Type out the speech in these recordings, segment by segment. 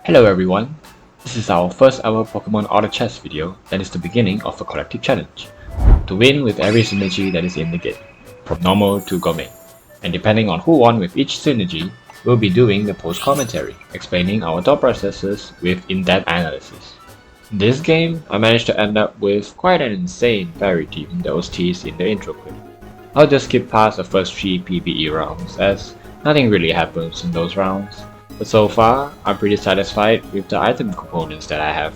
Hello everyone, this is our first ever Pokémon Auto Chess video that is the beginning of a collective challenge to win with every synergy that is in the game, from normal to gourmet, and depending on who won with each synergy, we'll be doing the post-commentary, explaining our thought processes with in-depth analysis. In this game, I managed to end up with quite an insane fairy team that was teased in the intro clip. I'll just skip past the first 3 PvE rounds as nothing really happens in those rounds. But so far, I'm pretty satisfied with the item components that I have.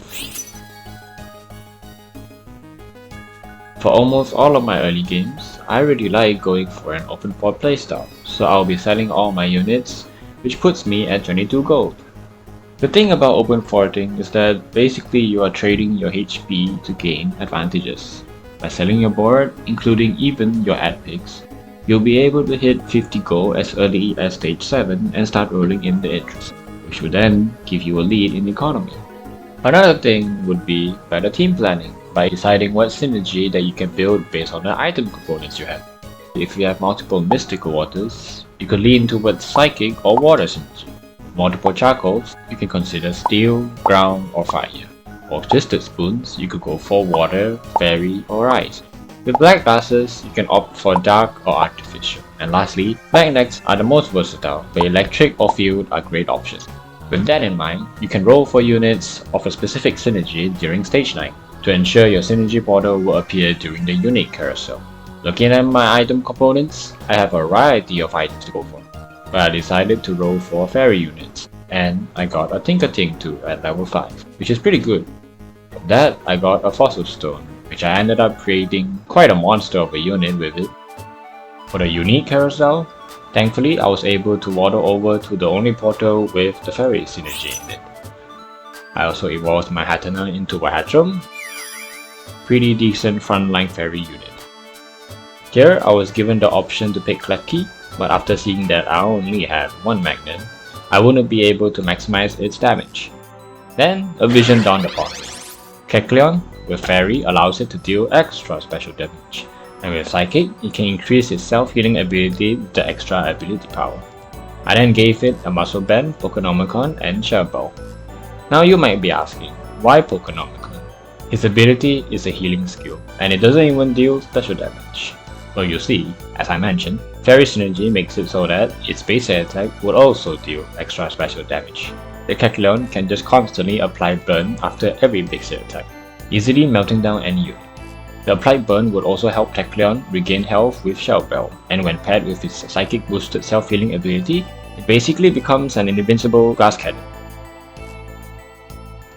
For almost all of my early games, I really like going for an open port playstyle, so I'll be selling all my units, which puts me at 22 gold. The thing about open porting is that basically you are trading your HP to gain advantages. By selling your board, including even your ad picks, you'll be able to hit 50 gold as early as stage 7 and start rolling in the interest, which will then give you a lead in economy. Another thing would be better team planning, by deciding what synergy that you can build based on the item components you have. If you have multiple mystical waters, you could lean towards psychic or water synergy. Multiple charcoals, you can consider steel, ground or fire. Or twisted spoons, you could go for water, fairy or ice. With black glasses, you can opt for dark or artificial. And lastly, magnets are the most versatile, but electric or field are great options. With that in mind, you can roll for units of a specific synergy during stage 9 to ensure your synergy portal will appear during the unique carousel. Looking at my item components, I have a variety of items to go for, but I decided to roll for fairy units, and I got a Tinkating too at level 5, which is pretty good. From that, I got a fossil stone, which I ended up creating quite a monster of a unit with it. For the unique carousel, thankfully I was able to water over to the only portal with the fairy synergy in it. I also evolved my Hatena into a Hatcham, pretty decent frontline fairy unit. Here I was given the option to pick Kecleon, but after seeing that I only had one magnet, I wouldn't be able to maximize its damage. Then a vision dawned upon me. Kecleon with Fairy allows it to deal extra special damage, and with Psychic, it can increase its self-healing ability with the extra ability power. I then gave it a Muscle Band, Pokénomicon, and Shell Bell. Now you might be asking, why Pokénomicon? His ability is a healing skill, and it doesn't even deal special damage. Well, you see, as I mentioned, Fairy Synergy makes it so that its base attack would also deal extra special damage. The Kecleon can just constantly apply burn after every base attack, easily melting down any unit. The applied burn would also help Kecleon regain health with Shell Bell, and when paired with its psychic boosted self-healing ability, it basically becomes an invincible glass cannon.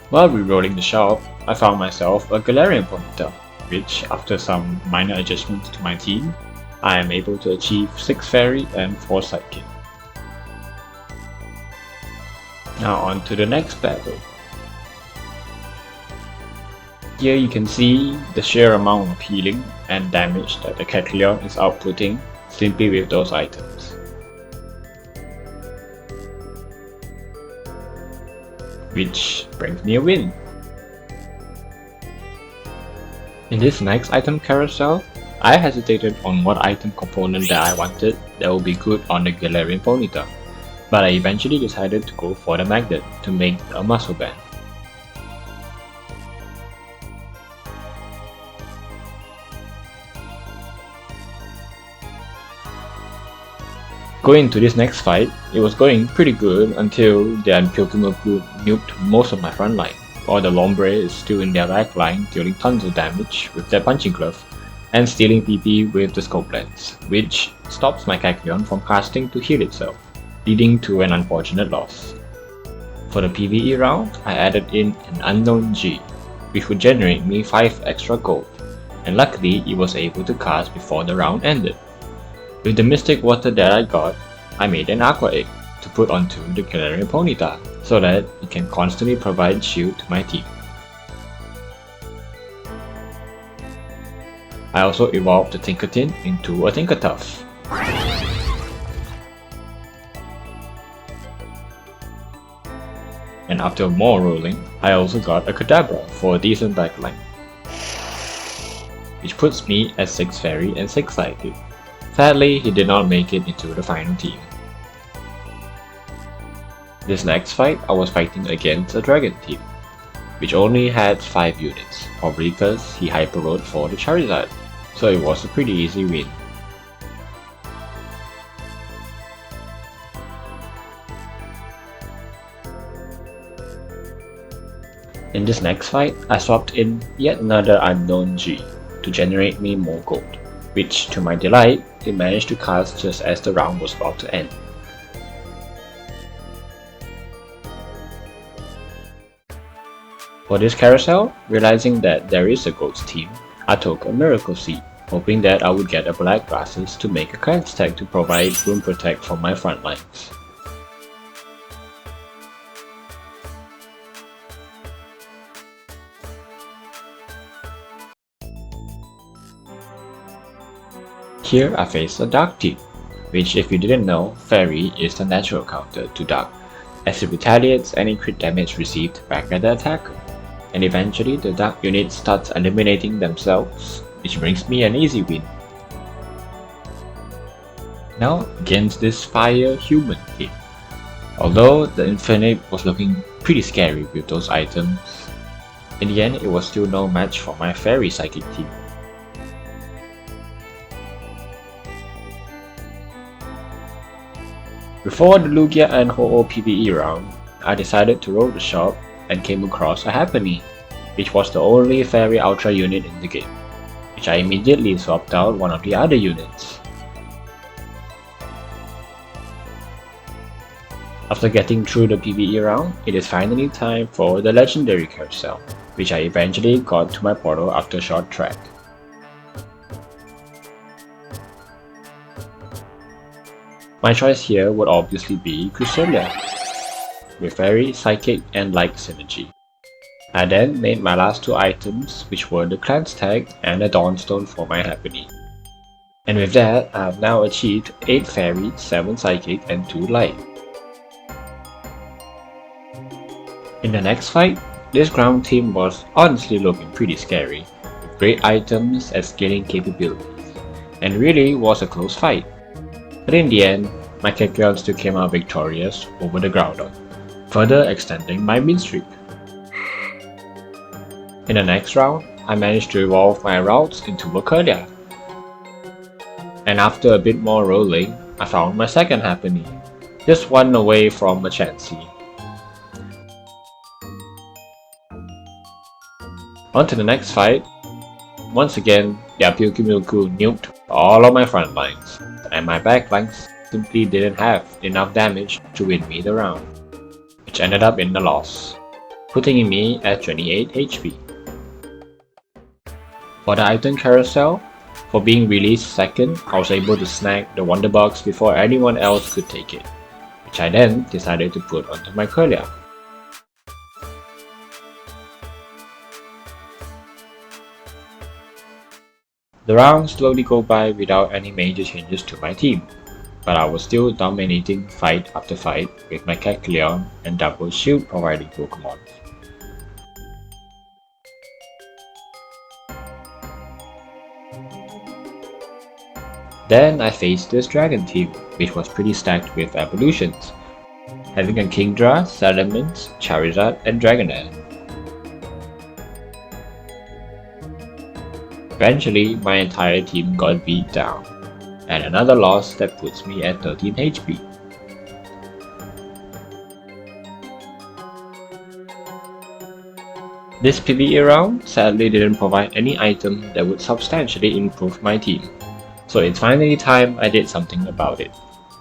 While rerolling the shop, I found myself a Galarian Rapidash, which, after some minor adjustments to my team, I am able to achieve 6 Fairy and 4 Psychic. Now on to the next battle. Here you can see the sheer amount of healing and damage that the Kecleon is outputting simply with those items. Which brings me a win. In this next item carousel, I hesitated on what item component that I wanted that would be good on the Galarian Ponyta, but I eventually decided to go for the magnet to make a muscle band. Going into this next fight, it was going pretty good until the unkillable nuked most of my front line, while the Lombre is still in their back line dealing tons of damage with their punching glove and stealing PP with the scope lens, which stops my Kecleon from casting to heal itself, leading to an unfortunate loss. For the PvE round, I added in an unknown G, which would generate me 5 extra gold, and luckily it was able to cast before the round ended. With the mystic water that I got, I made an Aqua Egg to put onto the Galarian Ponyta so that it can constantly provide shield to my team. I also evolved the Tinkaton into a Tinkertuff. And after more rolling, I also got a Kadabra for a decent backline, which puts me at 6 Fairy and 6 Psychic. Sadly, he did not make it into the final team. This next fight, I was fighting against a dragon team, which only had 5 units, probably because he hyper rode for the Charizard, so it was a pretty easy win. In this next fight, I swapped in yet another unknown G to generate me more gold, which to my delight, it managed to cast just as the round was about to end. For this carousel, realizing that there is a ghost team, I took a miracle seed, hoping that I would get a black glasses to make a cleanse tag to provide room protect for my front lines. Here I face a dark team, which if you didn't know, Fairy is the natural counter to dark, as it retaliates any crit damage received back at the attacker. And eventually the dark unit starts eliminating themselves, which brings me an easy win. Now against this fire human team. Although the Infinite was looking pretty scary with those items, in the end it was still no match for my Fairy Psychic team. Before the Lugia and Ho-Oh PvE round, I decided to roll the shop and came across a Happiny, which was the only Fairy Ultra unit in the game, which I immediately swapped out one of the other units. After getting through the PvE round, it is finally time for the Legendary Carousel, which I eventually got to my portal after a short trek. My choice here would obviously be Cresselia, with Fairy, Psychic and Light synergy. I then made my last 2 items, which were the Cleanse Tag and a Dawnstone for my Happiny. And with that, I have now achieved 8 Fairy, 7 Psychic and 2 Light. In the next fight, this ground team was honestly looking pretty scary, with great items and scaling capabilities, and really was a close fight. But in the end, my Kecleon still came out victorious over the Groudon, further extending my win streak. In the next round, I managed to evolve my routes into a Kecleon. And after a bit more rolling, I found my second Happiny, just one away from a Chansey. On to the next fight. Once again, the Apilkimilku nuked all of my front lines, and my back lines simply didn't have enough damage to win me the round, which ended up in a loss, putting me at 28 HP. For the item carousel, for being released second, I was able to snag the Wonder Box before anyone else could take it, which I then decided to put onto my Kecleon. The rounds slowly go by without any major changes to my team, but I was still dominating fight after fight with my Kecleon and double shield providing Pokémon. Then I faced this dragon team, which was pretty stacked with evolutions, having a Kingdra, Salamence, Charizard and Dragonair. Eventually, my entire team got beat down, and another loss that puts me at 13 HP. This PvE round sadly didn't provide any item that would substantially improve my team, so it's finally time I did something about it,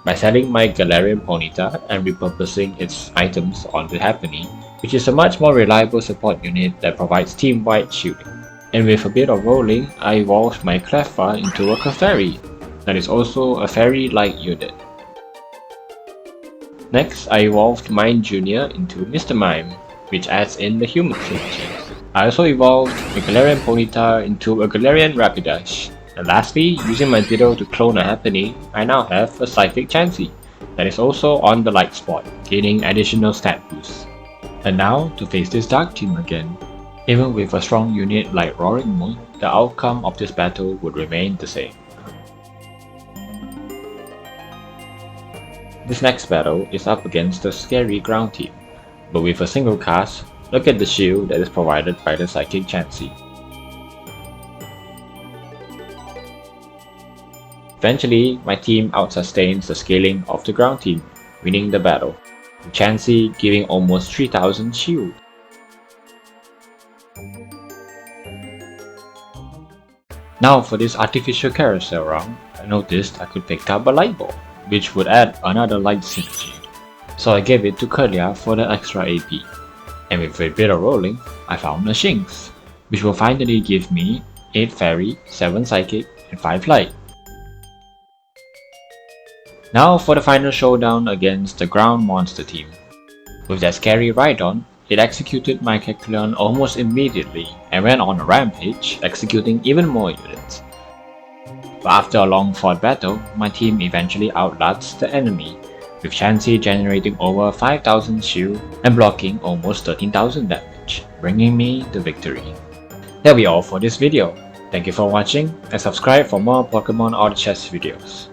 by selling my Galarian Ponyta and repurposing its items onto Happiny, which is a much more reliable support unit that provides team-wide shielding. And with a bit of rolling, I evolved my Cleffa into a Clefairy, that is also a Fairy-like unit. Next, I evolved Mime Jr. into Mr. Mime, which adds in the human synergy. I also evolved a Galarian Ponyta into a Galarian Rapidash. And lastly, using my Ditto to clone a Happiny, I now have a Psychic Chansey, that is also on the light spot, gaining additional stat boosts. And now, to face this dark team again. Even with a strong unit like Roaring Moon, the outcome of this battle would remain the same. This next battle is up against the scary ground team, but with a single cast, look at the shield that is provided by the psychic Chansey. Eventually, my team outsustains the scaling of the ground team, winning the battle, with Chansey giving almost 3000 shield. Now for this artificial carousel round, I noticed I could pick up a light ball, which would add another light synergy. So I gave it to Kecleon for the extra AP. And with a bit of rolling, I found a Shinx, which will finally give me 8 Fairy, 7 Psychic, and 5 Light. Now for the final showdown against the ground monster team. With that scary Rhydon, it executed my Kecleon almost immediately and went on a rampage, executing even more units. But after a long fought battle, my team eventually outlasts the enemy, with Chansey generating over 5000 shield and blocking almost 13,000 damage, bringing me the victory. That'll be all for this video. Thank you for watching and subscribe for more Pokémon Auto Chess videos.